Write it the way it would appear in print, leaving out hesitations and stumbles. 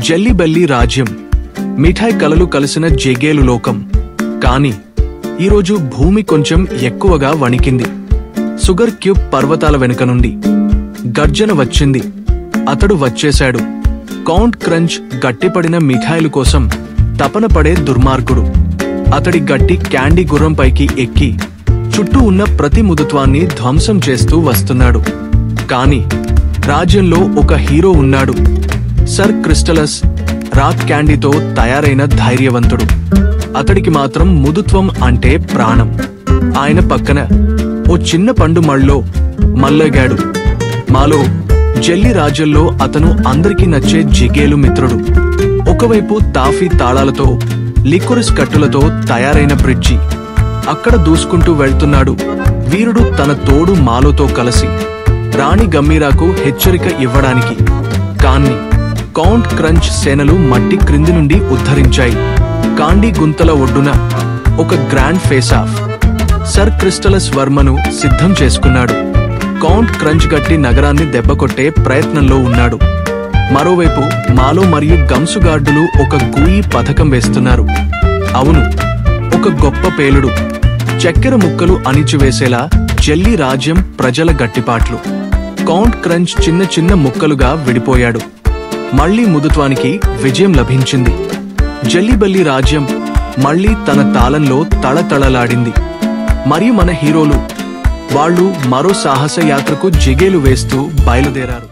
Jelly belly రాజ్యం, మిఠాయి కలలు కలిసిన జెగేలు లోకం. కాని ఈరోజు భూమి కొంచెం ఎక్కువగా వణికింది. షుగర్ క్యూబ్ పర్వతాల వెనుక నుండి గర్జన వచ్చింది. అతడు వచ్చేశాడు. కౌంట్ క్రంచ్ గట్టిపడిన మిఠాయిలు కోసం తపన పడే దుర్మార్గుడు. అతడి గట్టి క్యాండీ గుర్రంపైకి ఎక్కి చుట్టూ ఉన్న ప్రతి ముదుత్వాన్ని ధ్వంసం చేస్తూ వస్తున్నాడు. కాని రాజ్యంలో ఒక హీరో ఉన్నాడు. సర్ క్రిస్టలస్, రాక్ క్యాండీతో తయారైన ధైర్యవంతుడు. అతడికి మాత్రం ముదుత్వం అంటే ప్రాణం. ఆయన పక్కన ఓ చిన్న పండు మళ్ళో మల్లెగాడు. మాలో జెల్లీ రాజ్యంలో అతను అందరికీ నచ్చే జిగేలు మిత్రుడు. ఒకవైపు తాఫీ తాళాలతో, లిక్వరిస్ కట్టులతో తయారైన బ్రిడ్జి. అక్కడ దూసుకుంటూ వెళ్తున్నాడు వీరుడు తన తోడు మాలోతో కలిసి, రాణి గమ్మీరాకు హెచ్చరిక ఇవ్వడానికి. కాన్ని కౌంట్ క్రంచ్ సేనలు మట్టి క్రింది నుండి ఉద్ధరించాయి. కాండీ గుంతల ఒడ్డున ఒక గ్రాండ్ ఫేస్ ఆఫ్. సర్ క్రిస్టలస్ వర్మను సిద్ధం చేసుకున్నాడు. కౌంట్ క్రంచ్ గట్టి నగరాన్ని దెబ్బకొట్టే ప్రయత్నంలో ఉన్నాడు. మరోవైపు మాలో మరియు గమ్సుగార్డులు ఒక గూయి పథకం వేస్తున్నారు. అవును, ఒక గొప్ప పేలుడు, చక్కెర ముక్కలు అణిచివేసేలా జెల్లీ రాజ్యం ప్రజల గట్టిపాట్లు. కౌంట్ క్రంచ్ చిన్న చిన్న ముక్కలుగా విడిపోయాడు. మళ్లీ ముదుత్వానికి విజయం లభించింది. జెల్లీ బెల్లీ రాజ్యం మళ్లీ తన తాళంలో తళతళలాడింది. మరియు మన హీరోలు, వాళ్ళు మరో సాహస యాత్రకు జిగేలు వేస్తూ బయలుదేరారు.